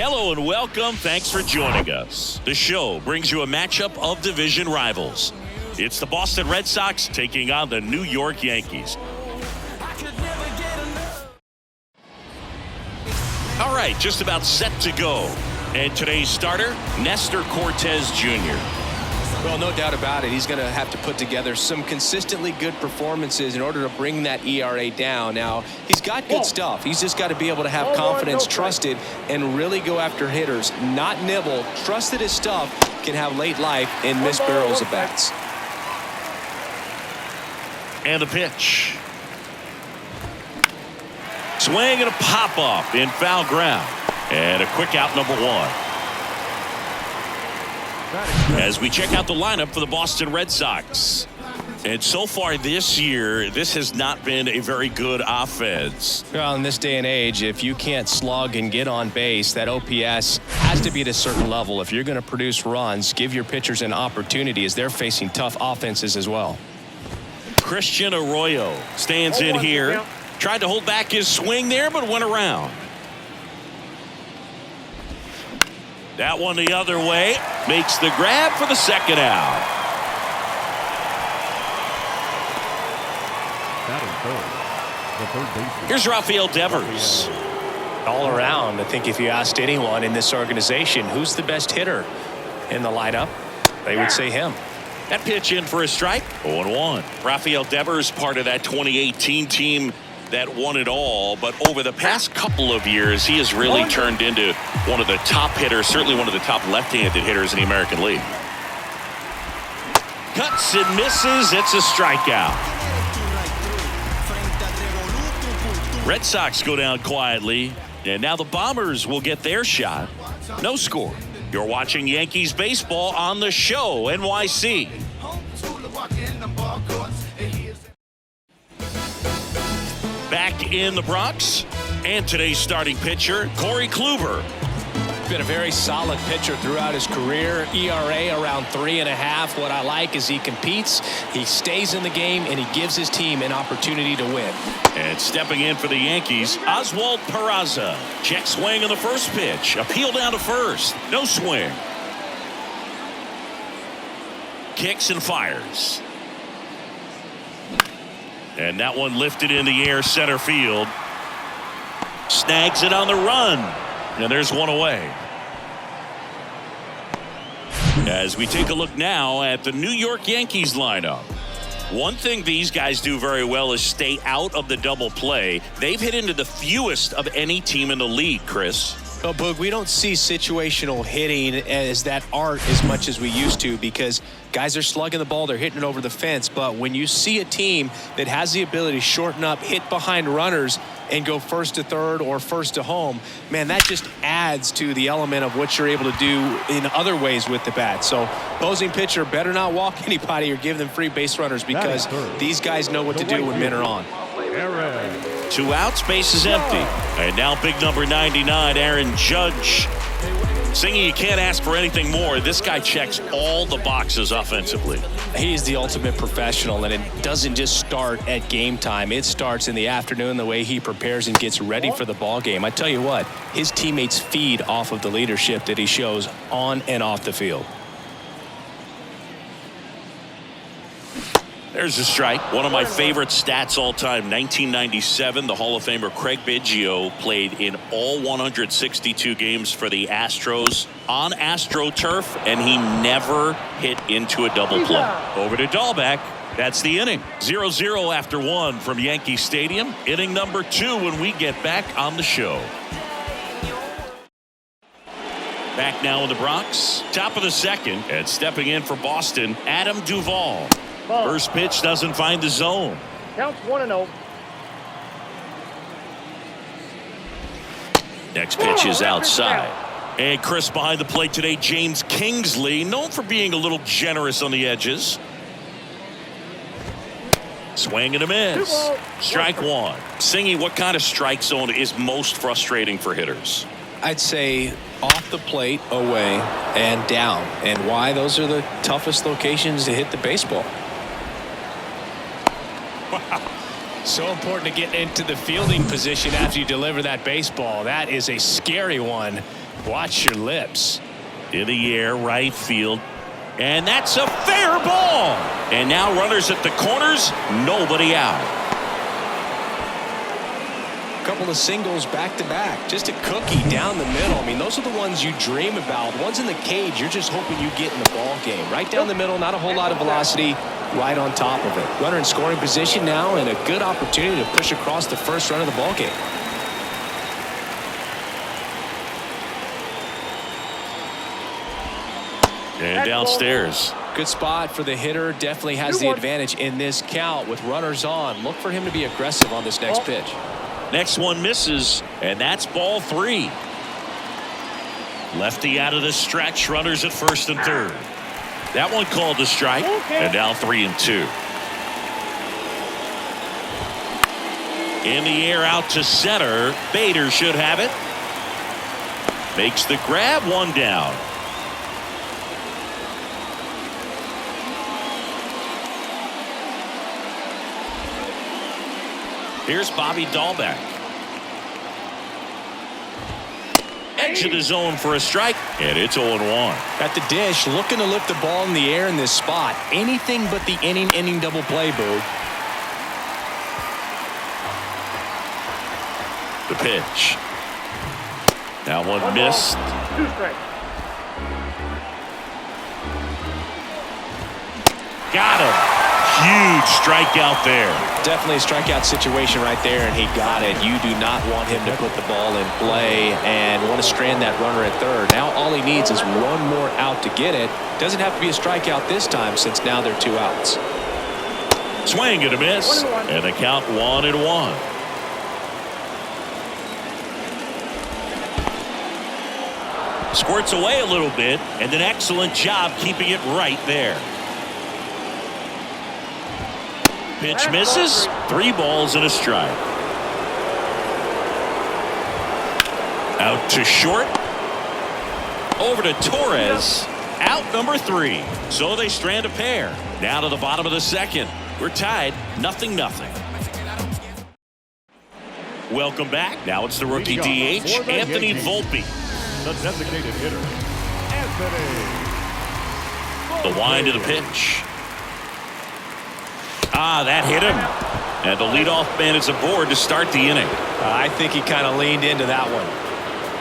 Hello and welcome. Thanks for joining us. The show brings you a matchup of division rivals. It's the Boston Red Sox taking on the New York Yankees. All right, just about set to go. And today's starter, Nestor Cortes Jr. Well, no doubt about it. He's going to have to put together some consistently good performances in order to bring that ERA down. Now, he's got good stuff. He's just got to be able to have confidence, trust it, and really go after hitters, not nibble. Trust that his stuff can have late life and miss barrels of bats. And the pitch. Swing and a pop-off in foul ground. And a quick out, number one. As we check out the lineup for the Boston Red Sox. And so far this year, this has not been a very good offense. Well, in this day and age, if you can't slug and get on base, that OPS has to be at a certain level. If you're going to produce runs, give your pitchers an opportunity as they're facing tough offenses as well. Christian Arroyo stands in here. Tried to hold back his swing there, but went around. That one the other way. Makes the grab for the second out. Here's Rafael Devers. All around, I think if you asked anyone in this organization who's the best hitter in the lineup, they would say him. That pitch in for a strike. 0-1. Rafael Devers, part of that 2018 team that won it all, but over the past couple of years, he has really turned into one of the top hitters, certainly one of the top left-handed hitters in the American League. Cuts and misses. It's a strikeout. Red Sox go down quietly, and now the Bombers will get their shot. No score. You're watching Yankees baseball on the show, NYC. Back in the Bronx, and today's starting pitcher, Corey Kluber. Been a very solid pitcher throughout his career. ERA around 3.5. What I like is he competes, he stays in the game, and he gives his team an opportunity to win. And stepping in for the Yankees, Oswald Peraza. Check swing on the first pitch. Appeal down to first. No swing. Kicks and fires. And that one lifted in the air, center field. Snags it on the run. And there's one away. As we take a look now at the New York Yankees lineup. One thing these guys do very well is stay out of the double play. They've hit into the fewest of any team in the league, Chris. Well, Boog, we don't see situational hitting as that art as much as we used to because guys are slugging the ball, they're hitting it over the fence. But when you see a team that has the ability to shorten up, hit behind runners, and go first to third or first to home, man, that just adds to the element of what you're able to do in other ways with the bat. So opposing pitcher better not walk anybody or give them free base runners because these guys know what to do when men are on. 2 outs, base is empty. And now big number 99, Aaron Judge. Singing, you can't ask for anything more. This guy checks all the boxes offensively. He's the ultimate professional, and it doesn't just start at game time. It starts in the afternoon, the way he prepares and gets ready for the ball game. I tell you what, his teammates feed off of the leadership that he shows on and off the field. There's a strike. One of my favorite stats all time, 1997, the Hall of Famer Craig Biggio played in all 162 games for the Astros on AstroTurf, and he never hit into a double play. Over to Dahlbeck. That's the inning. 0-0 after 1 from Yankee Stadium. Inning number 2 when we get back on the show. Back now in the Bronx. Top of the second, and stepping in for Boston, Adam Duvall. First pitch doesn't find the zone. Counts 1-0. Next pitch is outside. And Chris behind the plate today, James Kingsley, known for being a little generous on the edges. Swing and a miss. Strike one. Singy, what kind of strike zone is most frustrating for hitters? I'd say off the plate, away, and down. And why? Those are the toughest locations to hit the baseball. So important to get into the fielding position after you deliver that baseball. That is a scary one Watch your lips. In the air, right field. And that's a fair ball. And now runners at the corners, nobody out. Couple of singles back to back. Just a cookie down the middle. I mean, those are the ones you dream about. Ones in the cage, you're just hoping you get in the ball game. Right down the middle, not a whole lot of velocity, right on top of it. Runner in scoring position now, and a good opportunity to push across the first run of the ball game. And downstairs. Good spot for the hitter. Definitely has the advantage in this count with runners on. Look for him to be aggressive on this next pitch. Next one misses, and that's ball 3. Lefty out of the stretch, runners at first and third. That one called a strike, and now 3-2. In the air out to center. Bader should have it. Makes the grab, one down. Here's Bobby Dahlbeck. Edge of the zone for a strike, and it's 0-1. At the dish, looking to lift the ball in the air in this spot. Anything but the inning double play, Boo. The pitch. That one missed. 2 strikes. Got him. Huge strikeout there. Definitely a strikeout situation right there, and he got it. You do not want him to put the ball in play and want to strand that runner at third. Now all he needs is one more out to get it. Doesn't have to be a strikeout this time since now they're 2 outs. Swing and a miss, and the count 1-1. Squirts away a little bit, and an excellent job keeping it right there. Pitch misses. 3 balls and a strike. Out to short. Over to Torres. Out number 3. So they strand a pair. Now to the bottom of the second. We're tied 0-0. Welcome back. Now it's the rookie DH, Anthony Volpe. The designated hitter, Anthony. The wind of the pitch. That hit him. And the leadoff man is aboard to start the inning. I think he kind of leaned into that one.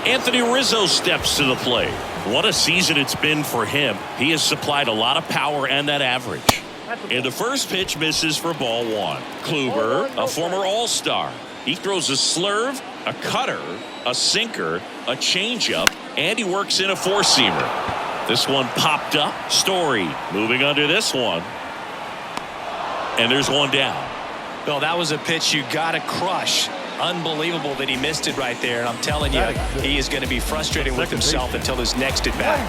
Anthony Rizzo steps to the plate. What a season it's been for him. He has supplied a lot of power and that average. And the first pitch misses for ball 1. Kluber, a former All-Star. He throws a slurve, a cutter, a sinker, a changeup, and he works in a 4-seamer. This one popped up. Story moving under this one. And there's one down. Well, that was a pitch you got to crush. Unbelievable that he missed it right there. And I'm telling you, he is going to be frustrated with himself until his next at bat.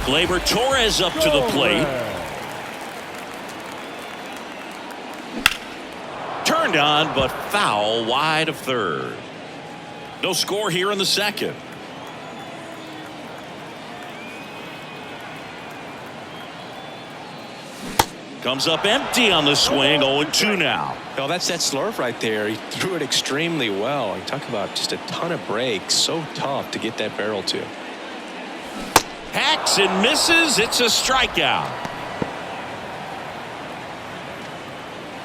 Gleyber Torres up to the plate. Turned on, but foul wide of third. No score here in the second. Comes up empty on the swing. 0-2 now. Well, that's that slurve right there. He threw it extremely well. You talk about just a ton of breaks. So tough to get that barrel to. Hacks and misses. It's a strikeout.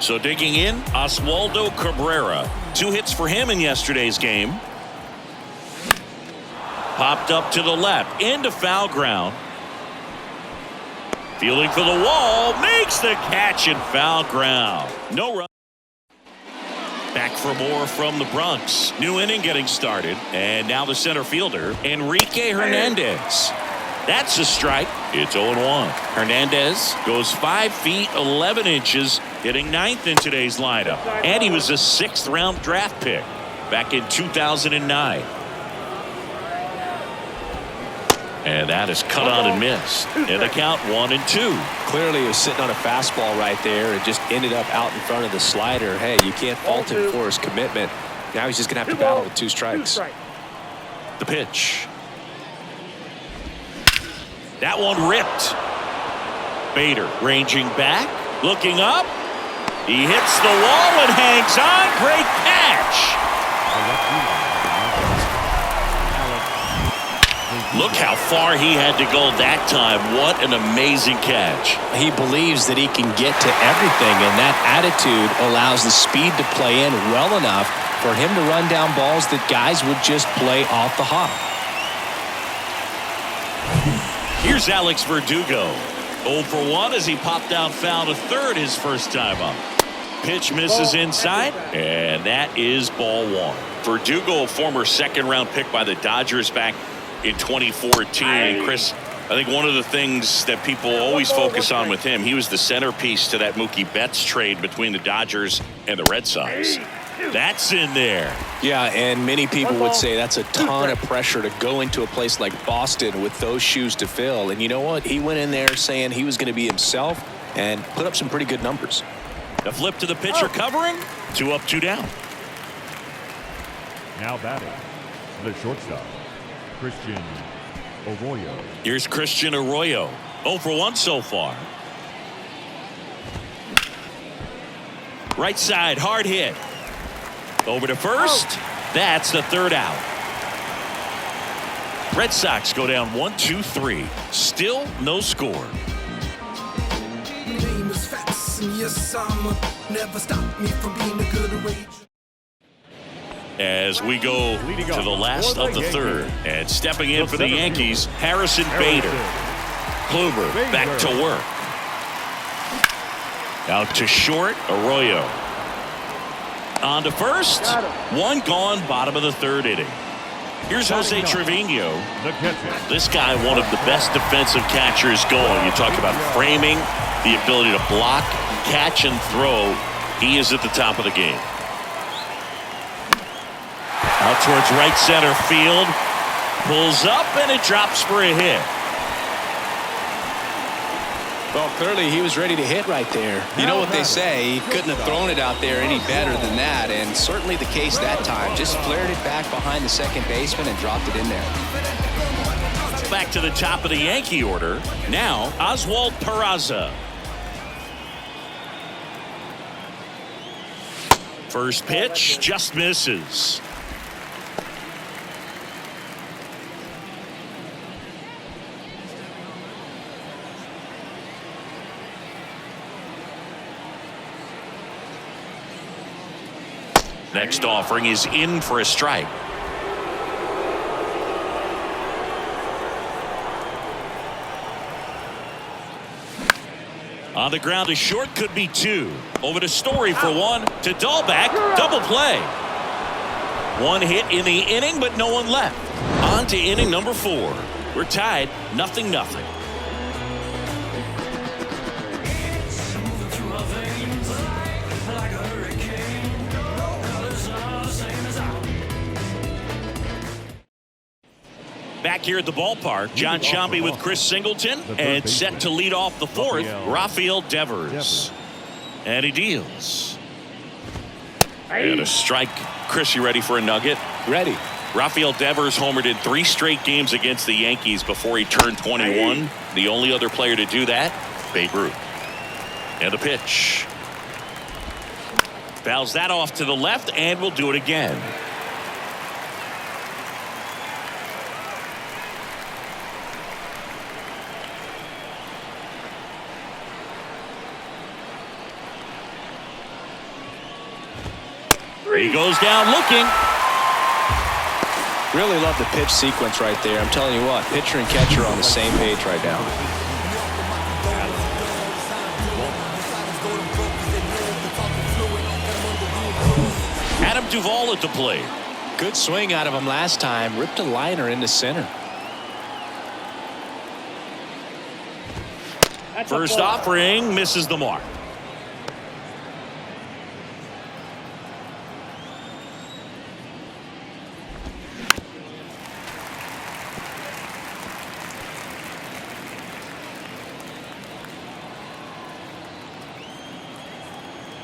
So digging in, Oswaldo Cabrera. 2 hits for him in yesterday's game. Popped up to the left. Into foul ground. Fielding for the wall, makes the catch in foul ground. No run. Back for more from the Bronx. New inning getting started. And now the center fielder, Enrique Hernandez. That's a strike. It's 0-1. Hernandez goes 5 feet 11 inches, hitting 9th in today's lineup. And he was a 6th round draft pick back in 2009. And that is cut on and missed. And the count 1-2. Clearly he was sitting on a fastball right there and just ended up out in front of the slider. Hey, you can't fault him for his commitment. Now he's just going to have to battle with 2 strikes. The pitch. That one ripped. Bader ranging back, looking up. He hits the wall and hangs on. Great catch. Look how far he had to go that time. What an amazing catch. He believes that he can get to everything, and that attitude allows the speed to play in well enough for him to run down balls that guys would just play off the hop. Here's Alex Verdugo. 0 for 1 as he popped down foul to third his first time up. Pitch misses inside, and that is ball 1. Verdugo, a former second-round pick by the Dodgers back in 2014. And Chris, I think one of the things that people always focus on with him, he was the centerpiece to that Mookie Betts trade between the Dodgers and the Red Sox. That's in there. Yeah, and many people would say that's a ton of pressure to go into a place like Boston with those shoes to fill. And you know what? He went in there saying he was going to be himself and put up some pretty good numbers. The flip to the pitcher covering. 2 up, 2 down. Now batting, the shortstop, Christian Arroyo. Here's Christian Arroyo. 0 for 1 so far. Right side, hard hit. Over to first. That's the third out. Red Sox go down 1-2-3. Still no score. As we go to the last of the third, and stepping in for the Yankees, Harrison Bader. Kluber back to work. Out to short, Arroyo. On to first. One gone, bottom of the third inning. Here's Jose Trevino. This guy, one of the best defensive catchers going. You talk about framing, the ability to block, catch, and throw. He is at the top of the game. Out towards right center field. Pulls up, and it drops for a hit. Well, clearly he was ready to hit right there. You know what they say, he couldn't have thrown it out there any better than that, and certainly the case that time. Just flared it back behind the second baseman and dropped it in there. Back to the top of the Yankee order. Now, Oswald Peraza. First pitch just misses. Next offering is in for a strike. On the ground to short, could be 2. Over to Story for 1. To Dahlback, double play. 1 hit in the inning, but no one left. On to inning number 4. We're tied 0-0. Back here at the ballpark, John Sciambi with Chris Singleton, and set to lead off the 4th, Rafael Devers. And he deals. And a strike. Chris, you ready for a nugget? Ready. Rafael Devers homered in 3 straight games against the Yankees before he turned 21. The only other player to do that, Babe Ruth. And the pitch. Fouls that off to the left, and we'll do it again. He goes down looking. Really love the pitch sequence right there. I'm telling you what, pitcher and catcher on the same page right now. Adam Duvall at the plate. Good swing out of him last time. Ripped a liner into center. First offering misses the mark.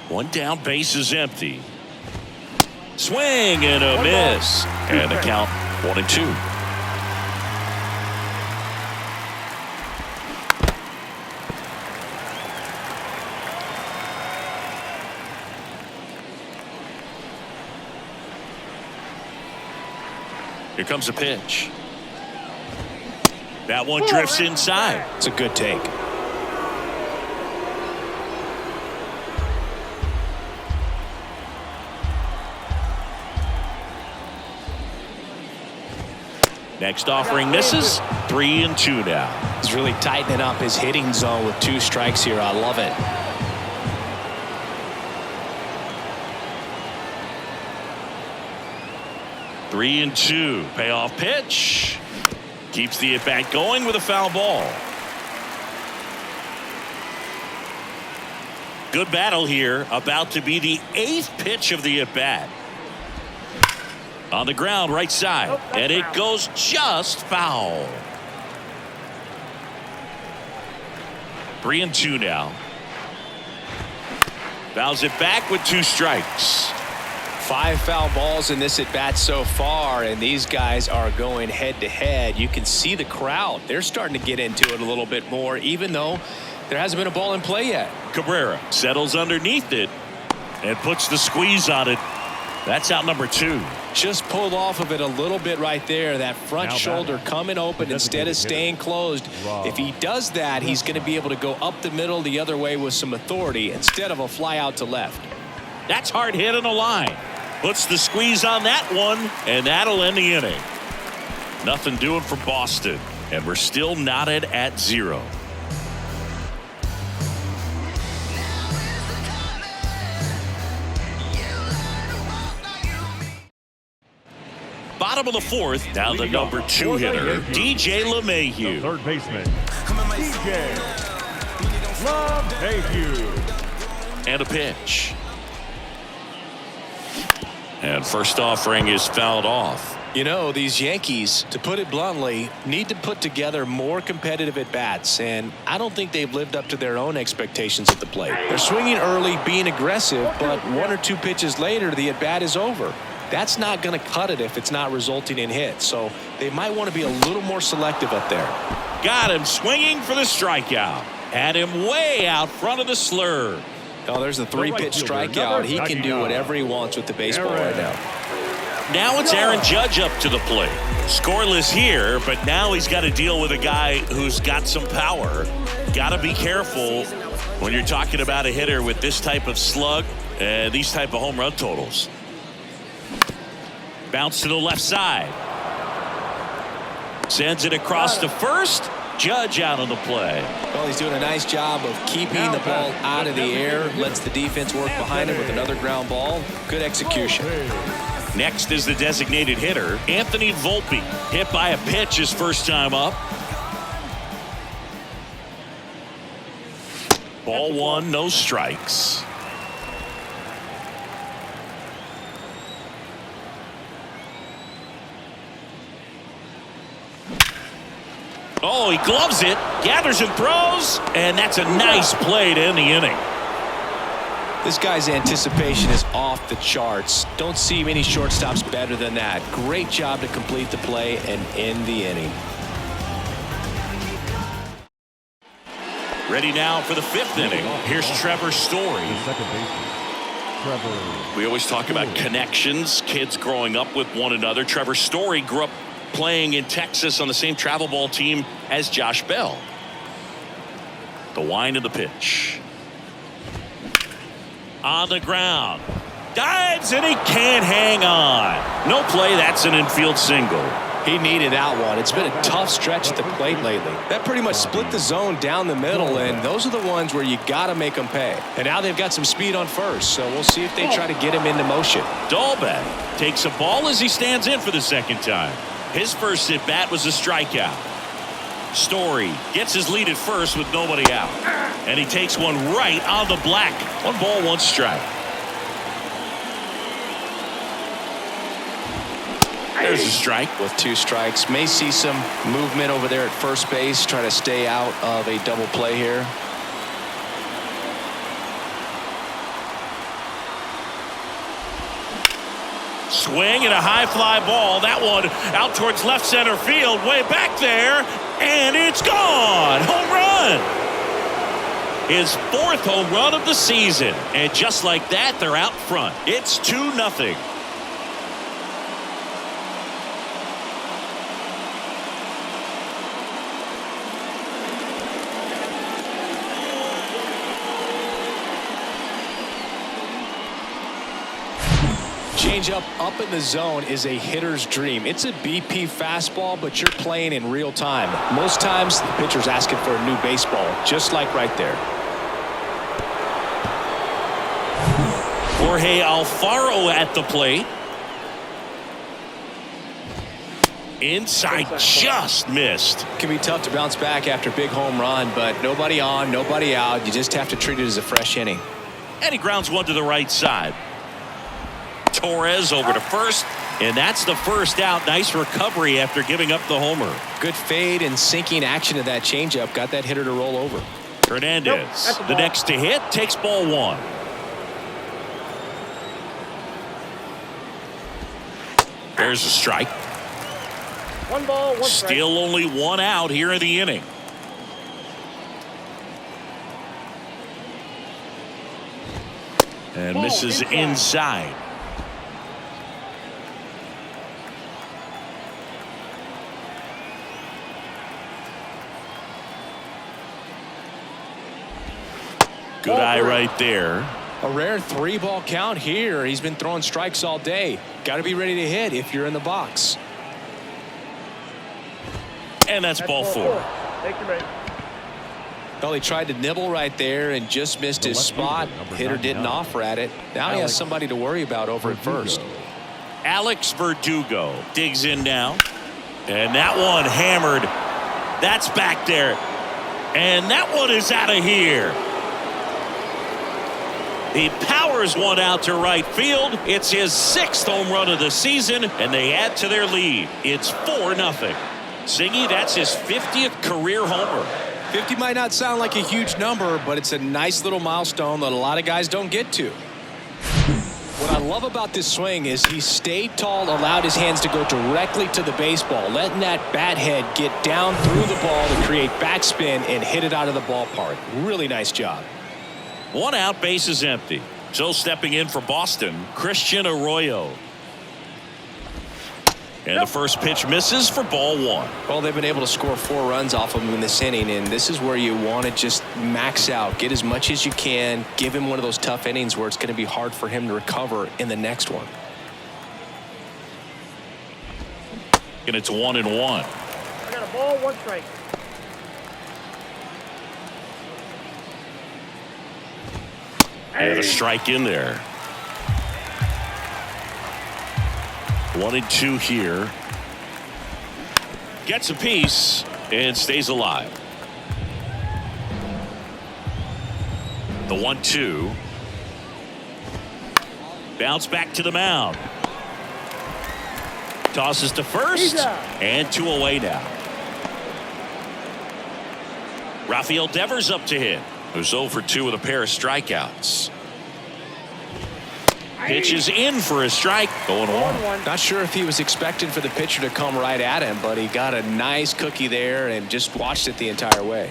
One down, base is empty. Swing and a miss. And the count 1-2. Here comes a pitch. That one drifts inside. It's a good take. Next offering misses. 3-2 now. He's really tightening up his hitting zone with 2 strikes here. I love it. Three and two. Payoff pitch. Keeps the at-bat going with a foul ball. Good battle here. About to be the 8th pitch of the at-bat. On the ground, right side. And it goes just foul. 3-2 now. Fouls it back with 2 strikes. 5 foul balls in this at bat so far, and these guys are going head to head. You can see the crowd. They're starting to get into it a little bit more, even though there hasn't been a ball in play yet. Cabrera settles underneath it and puts the squeeze on it. That's out number 2. Just pulled off of it a little bit right there. That front shoulder coming open instead of staying closed. If he does that, he's going to be able to go up the middle the other way with some authority instead of a fly out to left. That's hard hit on the line. Puts the squeeze on that one, and that'll end the inning. Nothing doing for Boston, and we're still knotted at 0. Bottom of the 4th, now the number 2 hitter, DJ LeMahieu. Third baseman, DJ LeMahieu. And a pitch. And first offering is fouled off. You know, these Yankees, to put it bluntly, need to put together more competitive at-bats, and I don't think they've lived up to their own expectations at the plate. They're swinging early, being aggressive, but 1 or 2 pitches later, the at-bat is over. That's not going to cut it if it's not resulting in hits, so they might want to be a little more selective up there. Got him swinging for the strikeout. Had him way out front of the slur. Oh, there's the 3-pitch strikeout. He can do whatever he wants with the baseball right now. Now it's Aaron Judge up to the plate. Scoreless here, but now he's got to deal with a guy who's got some power. Got to be careful when you're talking about a hitter with this type of slug and these type of home run totals. Bounce to the left side. Sends it across to first. Judge out on the play. Well, he's doing a nice job of keeping the ball out of the air. Lets the defense work behind him with another ground ball. Good execution. Next is the designated hitter, Anthony Volpe. Hit by a pitch his first time up. Ball 1, no strikes. Oh, he gloves it, gathers and throws, and that's a nice play to end the inning. This guy's anticipation is off the charts. Don't see many shortstops better than that. Great job to complete the play and end the inning. Ready now for the 5th inning. Here's Trevor Story. Second baseman, Trevor. We always talk about connections, kids growing up with one another. Trevor Story grew up playing in Texas on the same travel ball team as Josh Bell. The wind of the pitch. On the ground. Dives and he can't hang on. No play. That's an infield single. He needed that one. It's been a tough stretch at the plate lately. That pretty much split the zone down the middle, and those are the ones where you got to make them pay. And now they've got some speed on first, so we'll see if they try to get him into motion. Dalbec takes a ball as he stands in for the second time. His first at bat was a strikeout. Story gets his lead at first with nobody out. And he takes one right on the black. 1 ball, 1 strike. There's a strike. With 2 strikes. May see some movement over there at first base. Try to stay out of a double play here. Swing and a high fly ball. That one out towards left center field. Way back there. And it's gone. Home run. His 4th home run of the season. And just like that, they're out front. It's 2-0. Changeup up in the zone is a hitter's dream. It's a BP fastball, but you're playing in real time. Most times, the pitcher's asking for a new baseball, just like right there. Jorge Alfaro at the plate. Inside, just missed. It can be tough to bounce back after a big home run, but nobody on, nobody out. You just have to treat it as a fresh inning. And he grounds one to the right side. Torres over to first, and that's the first out. Nice recovery after giving up the homer. Good fade and sinking action of that changeup got that hitter to roll over. Hernandez, the next to hit, takes ball one. There's a strike. 1 ball, 1 strike. Still only 1 out here in the inning. And Ball misses inside. Good eye right there. A rare 3-ball count here. He's been throwing strikes all day. Got to be ready to hit if you're in the box. And that's ball 4. Take your break. Well, he tried to nibble right there and just missed his spot. Hitter didn't offer at it. Now he has somebody to worry about over at first. Alex Verdugo digs in now. And that one hammered. That's back there. And that one is out of here. He powers one out to right field. It's his 6th home run of the season, and they add to their lead. It's 4-0. Zingy, that's his 50th career homer. 50 might not sound like a huge number, but it's a nice little milestone that a lot of guys don't get to. What I love about this swing is he stayed tall, allowed his hands to go directly to the baseball, letting that bat head get down through the ball to create backspin and hit it out of the ballpark. Really nice job. 1 out, base is empty. So stepping in for Boston, Christian Arroyo. And the first pitch misses for ball 1. Well, they've been able to score 4 runs off of him in this inning, and this is where you want to just max out, get as much as you can, give him one of those tough innings where it's going to be hard for him to recover in the next one. And it's 1-1. I got a ball, 1 strike. And a strike in there. 1-2 here. Gets a piece and stays alive. The 1-2. Bounce back to the mound. Tosses to first. And 2 away now. Rafael Devers up to hit. Who's 0 for 2 with a pair of strikeouts. Pitches in for a strike. Going 1. Not sure if he was expecting for the pitcher to come right at him, but he got a nice cookie there and just watched it the entire way.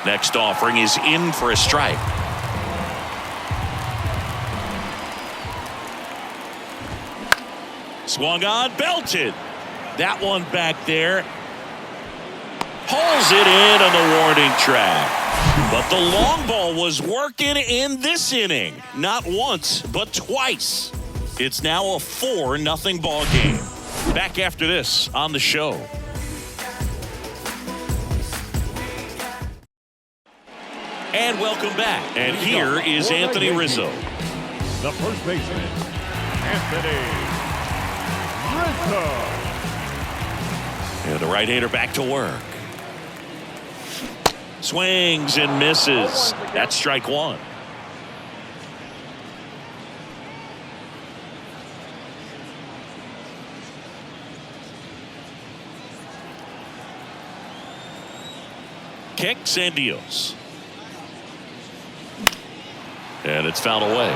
Next offering is in for a strike. Swung on, belted. That one back there. Pulls it in on the warning track. But the long ball was working in this inning. Not once, but twice. It's now a 4-0 ball game. Back after this on the show. And welcome back. And here is Anthony Rizzo. The first baseman, Anthony Rizzo. And the right-hander back to work. Swings and misses. That's strike 1. Kicks and deals. And it's fouled away.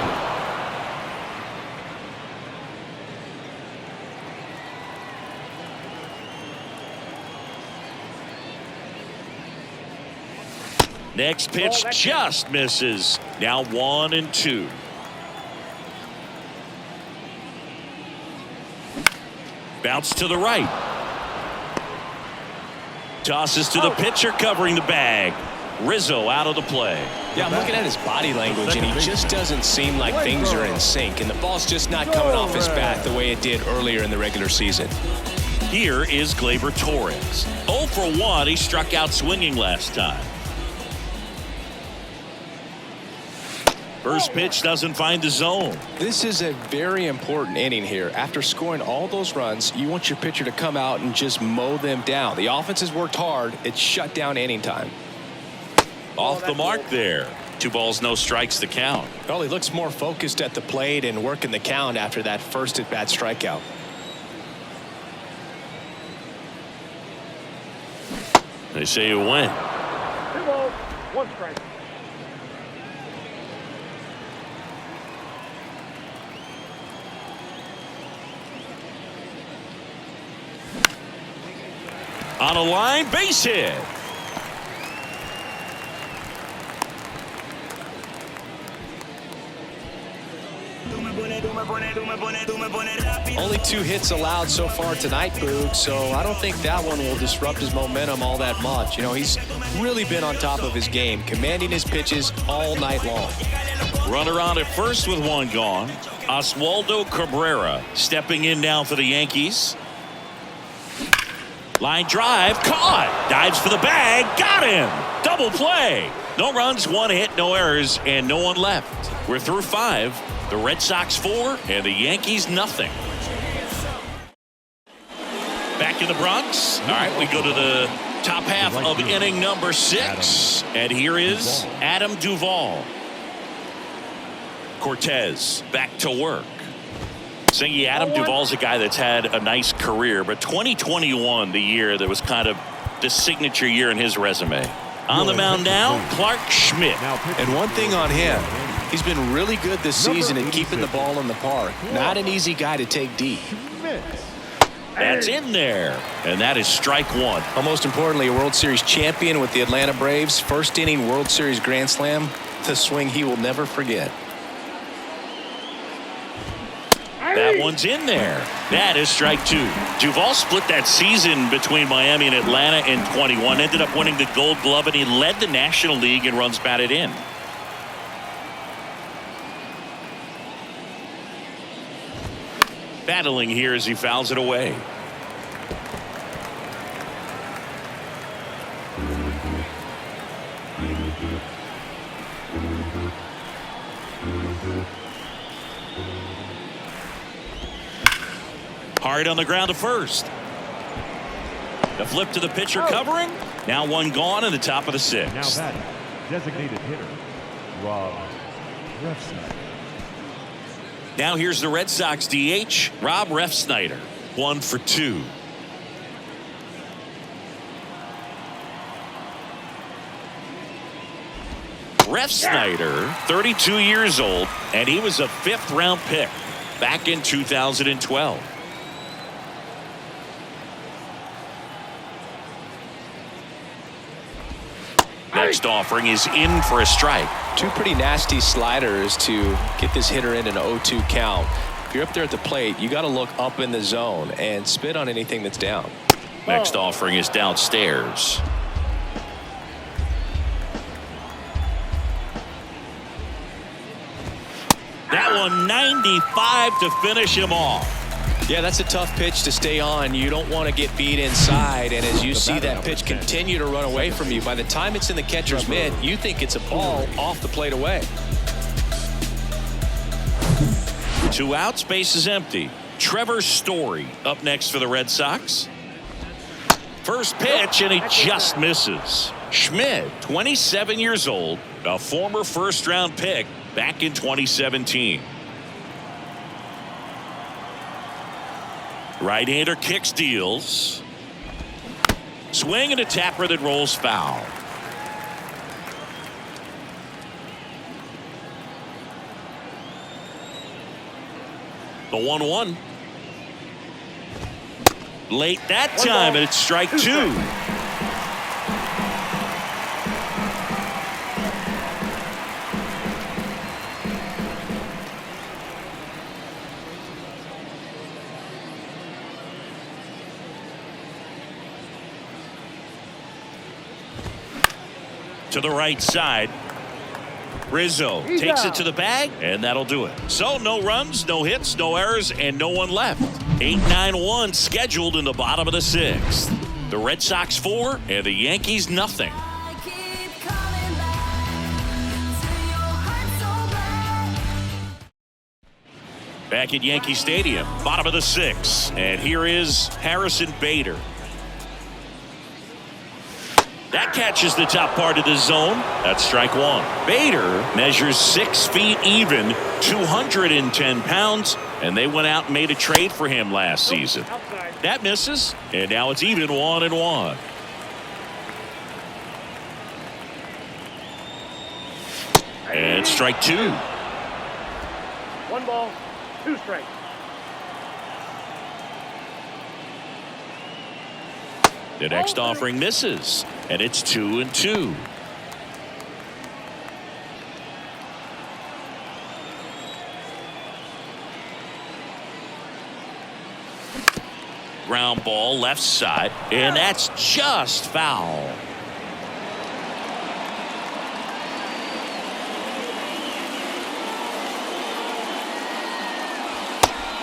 Next pitch just misses. Now 1-2. Bounce to the right. Tosses to the pitcher covering the bag. Rizzo out of the play. Yeah, I'm looking at his body language, and he just doesn't seem like things are in sync, and the ball's just not coming off his bat the way it did earlier in the regular season. Here is Gleyber Torres. 0 for 1. He struck out swinging last time. First pitch doesn't find the zone. This is a very important inning here. After scoring all those runs, you want your pitcher to come out and just mow them down. The offense has worked hard. It's shut down inning time. Off the mark there. 2 balls, no strikes to count. Well, he looks more focused at the plate and working the count after that first at-bat strikeout. They say you win. 2 balls, 1 strike. On a line, base hit. Only 2 hits allowed so far tonight, Boog, so I don't think that one will disrupt his momentum all that much. You know, he's really been on top of his game, commanding his pitches all night long. Runner on at first with 1 gone. Oswaldo Cabrera stepping in now for the Yankees. Line drive, caught. Dives for the bag, got him. Double play. No runs, 1 hit, no errors, and no one left. We're through 5. The Red Sox 4 and the Yankees nothing. Back in the Bronx. All right, we go to the top half of inning number 6. And here is Adam Duvall. Cortez back to work. Singy, Adam Duvall's a guy that's had a nice career, but 2021, the year that was kind of the signature year in his resume. On the mound now, Clark Schmidt. And one thing on him, he's been really good this season at keeping the ball in the park. Not an easy guy to take deep. That's in there, and that is strike 1. Well, most importantly, a World Series champion with the Atlanta Braves. First inning World Series grand slam. The swing he will never forget. That one's in there. That is strike 2. Duvall split that season between Miami and Atlanta in 21. Ended up winning the Gold Glove, and he led the National League in runs batted in. Battling here as he fouls it away. Hard on the ground to first. The flip to the pitcher covering. Now 1 gone in the top of the 6th. Now batting, designated hitter, Rob Refsnyder. Now here's the Red Sox DH, Rob Refsnyder. 1 for 2. Refsnyder, 32 years old, and he was a 5th-round pick back in 2012. Next offering is in for a strike. 2 pretty nasty sliders to get this hitter in an 0-2 count. If you're up there at the plate, you got to look up in the zone and spit on anything that's down. Next offering is downstairs. That one 95 to finish him off. Yeah, that's a tough pitch to stay on. You don't want to get beat inside, and as you see that pitch continue to run away from you, by the time it's in the catcher's mitt, you think it's a ball off the plate away. 2 outs, base is empty. Trevor Story up next for the Red Sox. First pitch, and he just misses. Schmidt, 27 years old, a former first-round pick back in 2017. Right-hander kick steals. Swing and a tapper that rolls foul. The 1-1. Late that time, and it's strike 2. To the right side. Rizzo He's takes out. it to the bag, and that'll do it. So no runs, no hits, no errors, and no one left. 8-9-1 scheduled in the bottom of the 6th. The Red Sox 4 and the Yankees nothing. Back at Yankee Stadium, bottom of the 6th, and here is Harrison Bader. That catches the top part of the zone. That's strike 1. Bader measures 6 feet even, 210 pounds, and they went out and made a trade for him last season. Outside. That misses, and now it's even 1-1. And strike 2. 1 ball, 2 strikes. The next offering misses, and it's 2-2. Ground ball left side, and that's just foul.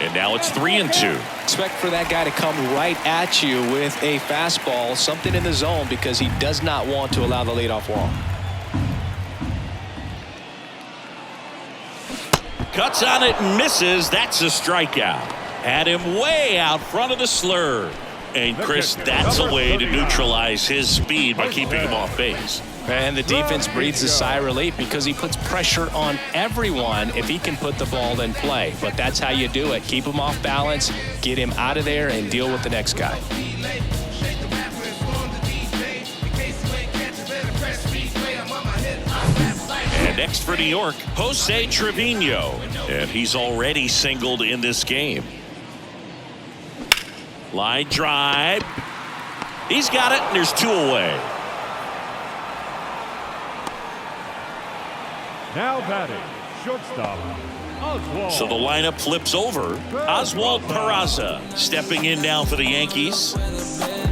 And now it's 3-2. Expect for that guy to come right at you with a fastball, something in the zone, because he does not want to allow the leadoff walk. Cuts on it and misses. That's a strikeout. Had him way out front of the slur. And Chris, that's a way to neutralize his speed by keeping him off base. And the defense breathes a sigh of relief because he puts pressure on everyone if he can put the ball in play. But that's how you do it. Keep him off balance, get him out of there, and deal with the next guy. And next for New York, Jose Trevino. And he's already singled in this game. Line drive. He's got it, and there's 2 away. Now batting, shortstop, Oswald. So the lineup flips over. Oswald Peraza stepping in now for the Yankees.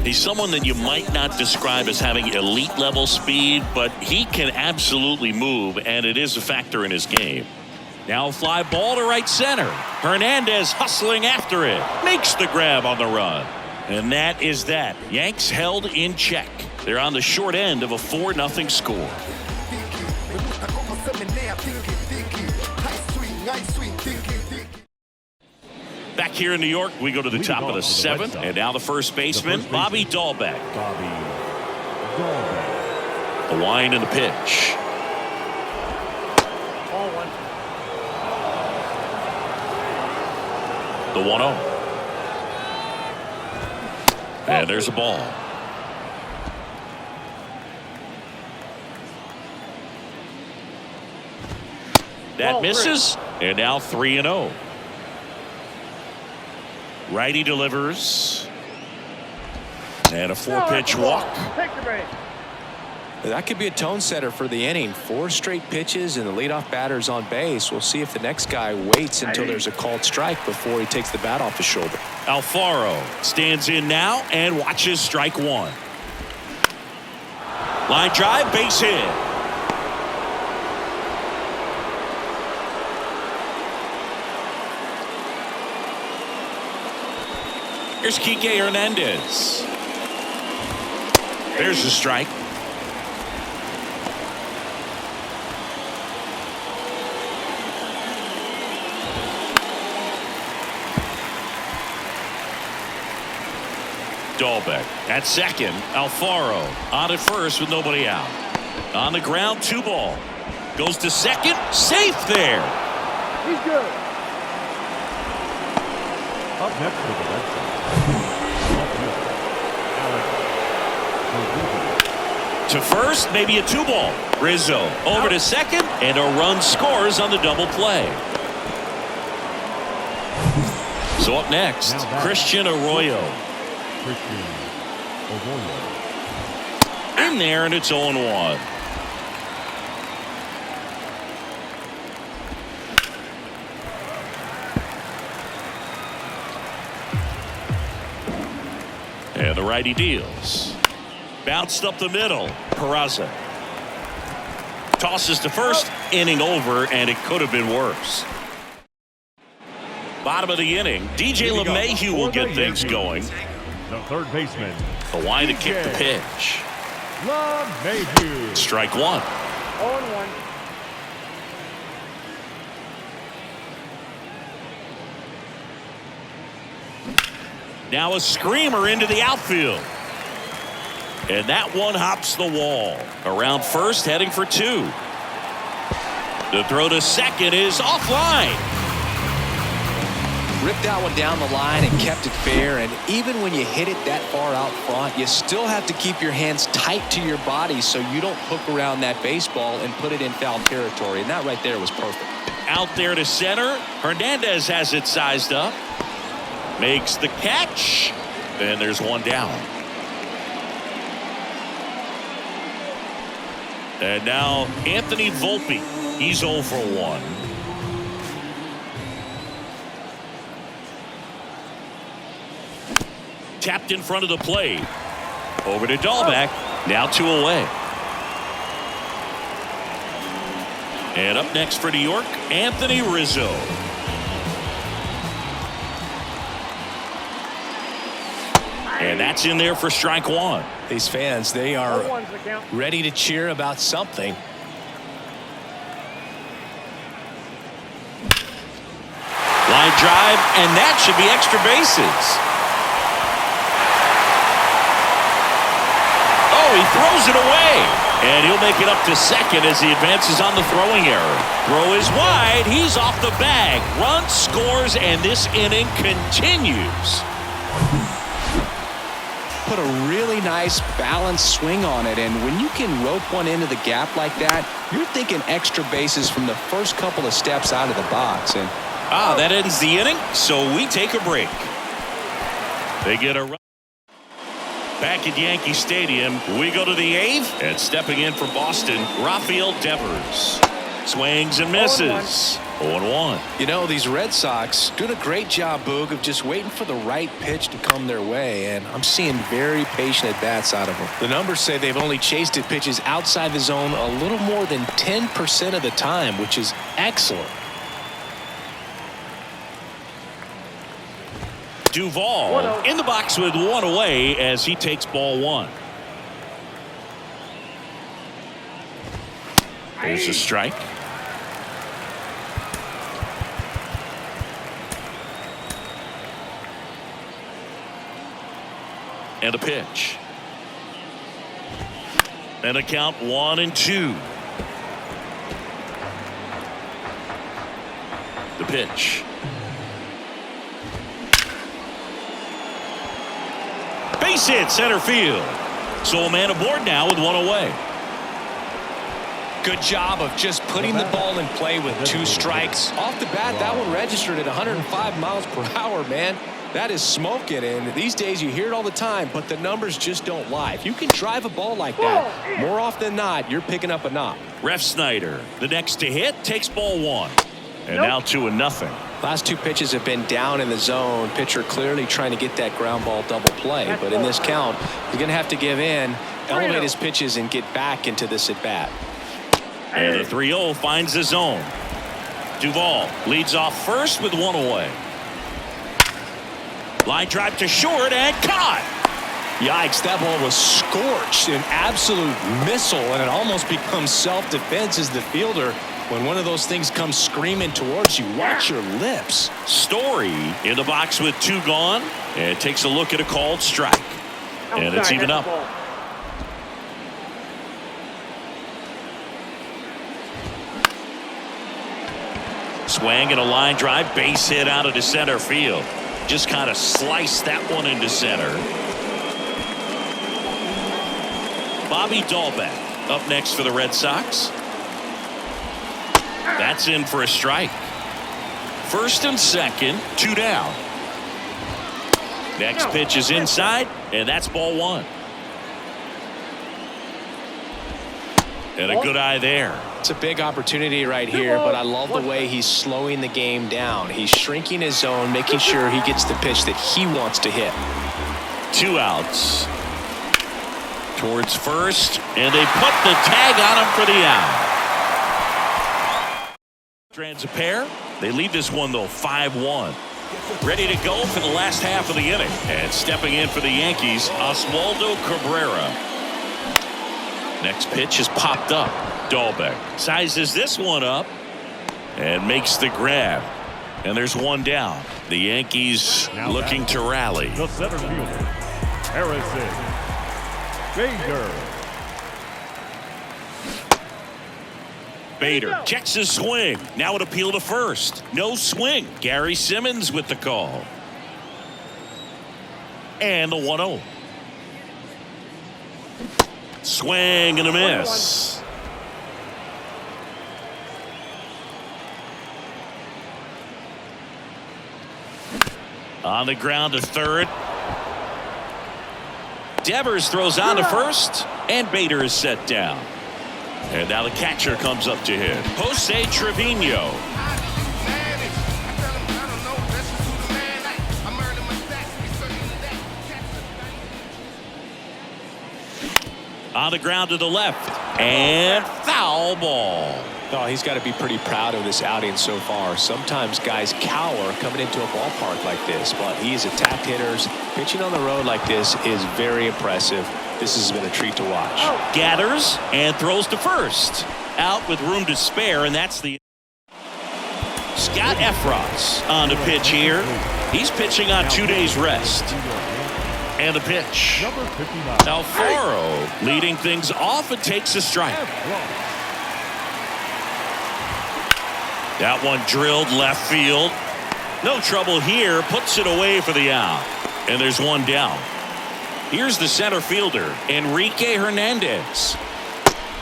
He's someone that you might not describe as having elite level speed, but he can absolutely move, and it is a factor in his game. Now a fly ball to right center. Hernandez hustling after it. Makes the grab on the run. And that is that. Yanks held in check. They're on the short end of a 4-0 score. Back here in New York, we go to the top of the 7th, and now the first baseman, Bobby Dahlbeck. The wind and the pitch. Ball 1. The 1-0. And there's a ball. That misses, and now 3-0. Righty delivers. And a 4-pitch walk. Take the base. That could be a tone setter for the inning. 4 straight pitches and the leadoff batter's on base. We'll see if the next guy waits until there's a called strike before he takes the bat off his shoulder. Alfaro stands in now and watches strike 1. Line drive, base hit. Here's Kike Hernandez. There's the strike. Dahlbeck at second. Alfaro on at first with nobody out. On the ground, 2 ball. Goes to second. Safe there. He's good. Up next for the Red Sox. To first, maybe a 2 ball. Rizzo over to second, and a run scores on the double play. So up next, Christian Arroyo. In there, and it's 0-1. And the righty deals. Bounced up the middle. Peraza tosses to first, inning over, and it could have been worse. Bottom of the inning, DJ LeMahieu will get things going. The third baseman. The line to kick the pitch. LeMahieu. Strike one. 0-1. Now a screamer into the outfield. And that one hops the wall. Around first, heading for two. The throw to second is offline. Ripped that one down the line and kept it fair. And even when you hit it that far out front, you still have to keep your hands tight to your body so you don't hook around that baseball and put it in foul territory. And that right there was perfect. Out there to center. Hernandez has it sized up. Makes the catch. And there's one down. And now Anthony Volpe. He's 0 for 1. Tapped in front of the plate. Over to Dahlbeck. Now 2 away. And up next for New York, Anthony Rizzo. And that's in there for strike one. These fans, they are 0-1's the count. ready to cheer about something. Line drive, and that should be extra bases. Oh, he throws it away. And he'll make it up to second as he advances on the throwing error. Throw is wide. He's off the bag. Run scores, and this inning continues. Put a really nice balanced swing on it, and when you can rope one into the gap like that, you're thinking extra bases from the first couple of steps out of the box. And that ends the inning, so we take a break. They get a run. Back at Yankee Stadium, we go to the eighth, and stepping in for Boston, Rafael Devers. Swings and misses. 0-1. you know, these Red Sox doing a great job, Boog, of just waiting for the right pitch to come their way, and I'm seeing very patient at-bats out of them. The numbers say they've only chased at pitches outside the zone a little more than 10% of the time, which is excellent. Duvall in the box with one away as he takes ball one. There's a strike. And a pitch. And a count 1-2. The pitch. Base hit center field. So a man aboard now with one away. Good job of just putting the ball in play with 2 strikes. Off the bat, that one registered at 105 miles per hour, man. That is smoking, and these days you hear it all the time, but the numbers just don't lie. If you can drive a ball like that, more often than not, you're picking up a knock. Ref Snyder, the next to hit, takes ball one. And now 2-0. Last 2 pitches have been down in the zone. Pitcher clearly trying to get that ground ball double play, but in this count, he's going to have to give in, elevate his pitches, and get back into this at-bat. And the 3-0 finds the zone. Duvall leads off first with one away. Line drive to short and caught. Yikes, that ball was scorched, an absolute missile, and it almost becomes self-defense as the fielder. When one of those things comes screaming towards you, watch your lips. Story in the box with 2 gone and takes a look at a called strike. And it's even up. Swing and a line drive, base hit out of the center field. Just kind of sliced that one into center. Bobby Dahlbeck up next for the Red Sox. That's in for a strike. First and second, 2 down. Next pitch is inside, and that's ball one. And a good eye there. It's a big opportunity right here, but I love the way he's slowing the game down. He's shrinking his zone, making sure he gets the pitch that he wants to hit. 2 outs. Towards first, and they put the tag on him for the out. Strands a pair. They lead this one, though, 5-1. Ready to go for the last half of the inning. And stepping in for the Yankees, Oswaldo Cabrera. Next pitch is popped up. Dahlbeck sizes this one up and makes the grab. And there's one down. The Yankees Now looking to rally. The center fielder, Harrison Bader. Bader checks his swing. Now an appeal to first. No swing. Gary Simmons with the call. And the 1-0. Swing and a miss. On the ground to third. Devers throws on to first, and Bader is set down. And now the catcher comes up to hit. Jose Trevino. On the ground to the left. And foul ball. Oh, he's got to be pretty proud of this outing so far. Sometimes guys cower coming into a ballpark like this, but he's attacked hitters. Pitching on the road like this is very impressive. This has been a treat to watch. Gathers and throws to first. Out with room to spare, and that's the Scott Efros on the pitch here. He's pitching on 2 days rest. And the pitch. Number 59. Alfaro leading things off and takes a strike. That one drilled left field. No trouble here. Puts it away for the out. And there's one down. Here's the center fielder, Enrique Hernandez.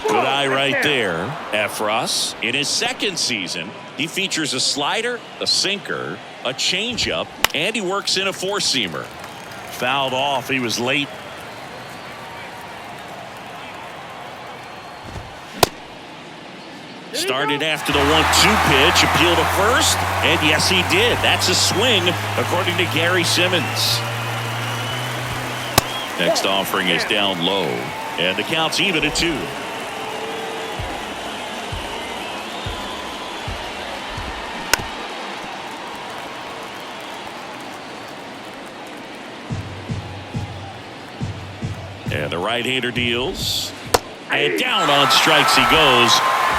Good eye right there. Efros, in his second season, he features a slider, a sinker, a changeup, and he works in a four-seamer. Fouled off. He was late. Started after the 1-2 pitch, appeal to first, and yes, he did. That's a swing, according to Gary Simmons. Next offering is down low, and the count's even at 2. And the right-hander deals, and down on strikes he goes.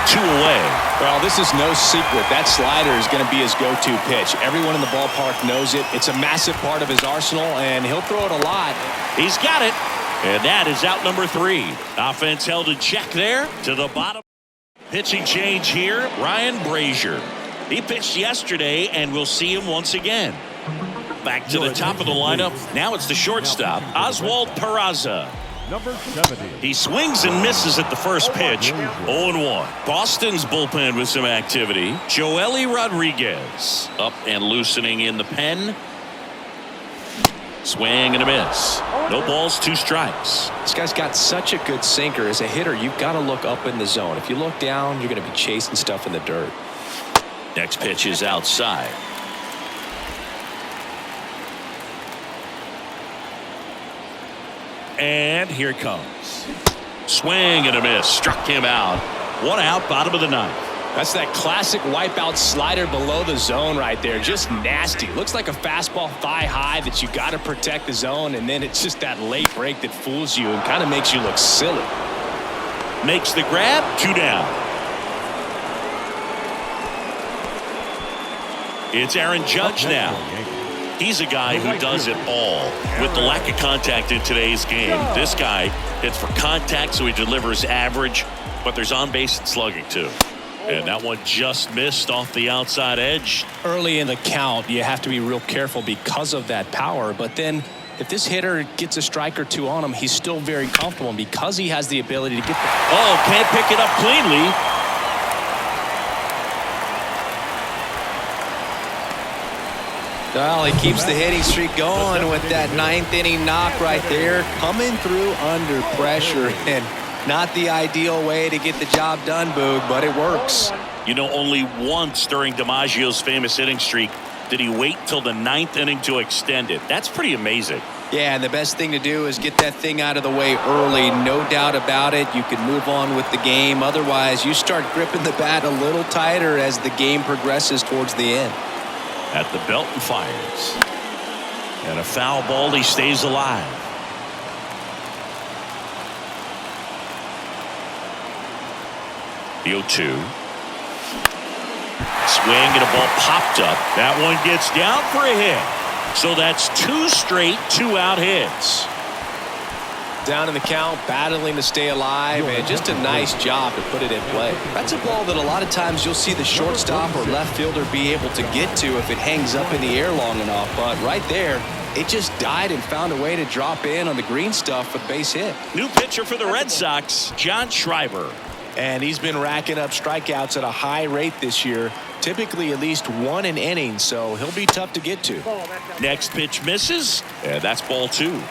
2 away. Well, this is no secret. That slider is going to be his go-to pitch. Everyone in the ballpark knows it. It's a massive part of his arsenal, and he'll throw it a lot. He's got it. And that is out number 3. Offense held in check there to the bottom. Pitching change here. Ryan Brazier. He pitched yesterday, and we'll see him once again. Back to the top of the lineup. Now it's the shortstop, Oswald Peraza. Number 70. He swings and misses at the first pitch. 0-1. Boston's bullpen with some activity. Joely Rodriguez up and loosening in the pen. Swing and a miss. No balls, 2 strikes. This guy's got such a good sinker. As a hitter, you've got to look up in the zone. If you look down, you're going to be chasing stuff in the dirt. Next pitch is outside. And here it comes. Swing and a miss. Struck him out. 1 out, bottom of the 9th. That's that classic wipeout slider below the zone right there. Just nasty. Looks like a fastball thigh high that you got to protect the zone, and then it's just that late break that fools you and kind of makes you look silly. Makes the grab. 2 down. It's Aaron Judge now. He's a guy who does it all. With the lack of contact in today's game, this guy hits for contact, so he delivers average, but there's on-base and slugging too. And that one just missed off the outside edge. Early in the count, you have to be real careful because of that power, but then if this hitter gets a strike or 2 on him, he's still very comfortable, and because he has the ability to get the... Oh, can't pick it up cleanly. Well, he keeps the hitting streak going with that 9th inning knock right there, coming through under pressure, and not the ideal way to get the job done, Boog, but it works. You know, only once during DiMaggio's famous inning streak did he wait till the 9th inning to extend it. That's pretty amazing. Yeah, and the best thing to do is get that thing out of the way early. No doubt about it. You can move on with the game. Otherwise, you start gripping the bat a little tighter as the game progresses towards the end. At the belt and fires. And a foul ball. He stays alive. The 0-2. Swing and a ball popped up. That one gets down for a hit. So that's 2 straight 2-out hits. Down in the count, battling to stay alive, and just a nice job to put it in play. That's a ball that a lot of times you'll see the shortstop or left fielder be able to get to if it hangs up in the air long enough. But right there, it just died and found a way to drop in on the green stuff for the base hit. New pitcher for the Red Sox, John Schreiber. And he's been racking up strikeouts at a high rate this year, typically at least 1 an inning, so he'll be tough to get to. Next pitch misses, and that's ball 2.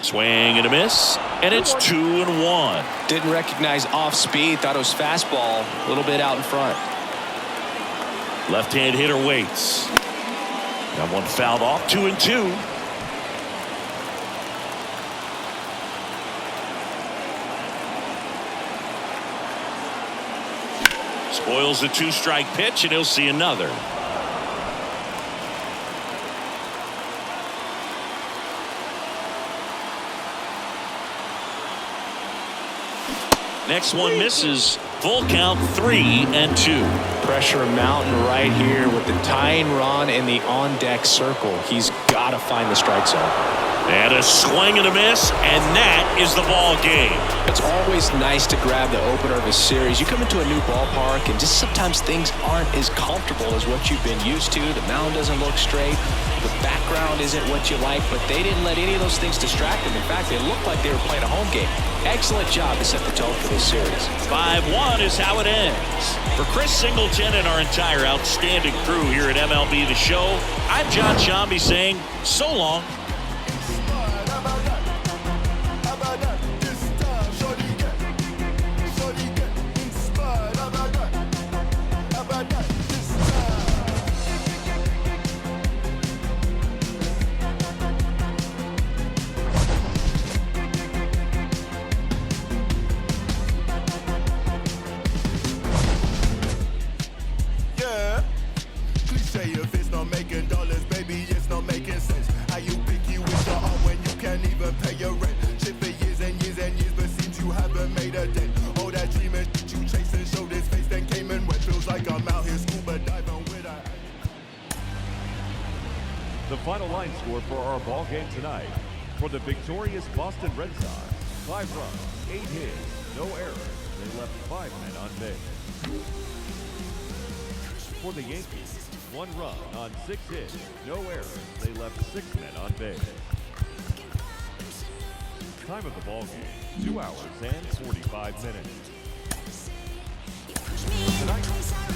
Swing and a miss, and it's 2-1. Didn't recognize off speed, thought it was fastball, a little bit out in front. Left-hand hitter waits. That one fouled off. 2-2. Spoils the 2-strike pitch, and he'll see another. Next one misses. Full count, 3-2. Pressure mountain right here with the tying run in the on-deck circle. He's got to find the strike zone. And a swing and a miss, and that is the ball game. It's always nice to grab the opener of a series. You come into a new ballpark, and just sometimes things aren't as comfortable as what you've been used to. The mound doesn't look straight. The background isn't what you like, but they didn't let any of those things distract them. In fact, they looked like they were playing a home game. Excellent job to set the tone for this series. 5-1 is how it ends. For Chris Singleton and our entire outstanding crew here at MLB The Show, I'm John Shambi saying so long. If it's not making dollars, baby, it's not making sense. How you picky with your arm when you can't even pay your rent? Shit for years and years and years, but seems you haven't made a dent. All that dreaming you chasing, showed his face, then came and went. Feels like I'm out here scuba diving with a. The final line score for our ball game tonight. For the victorious Boston Red Sox, 5 runs, 8 hits, no errors. They left 5 men on base. For the Yankees, 1 run on 6 hits, no errors. They left 6 men on base. Time of the ball game, 2 hours and 45 minutes. Tonight.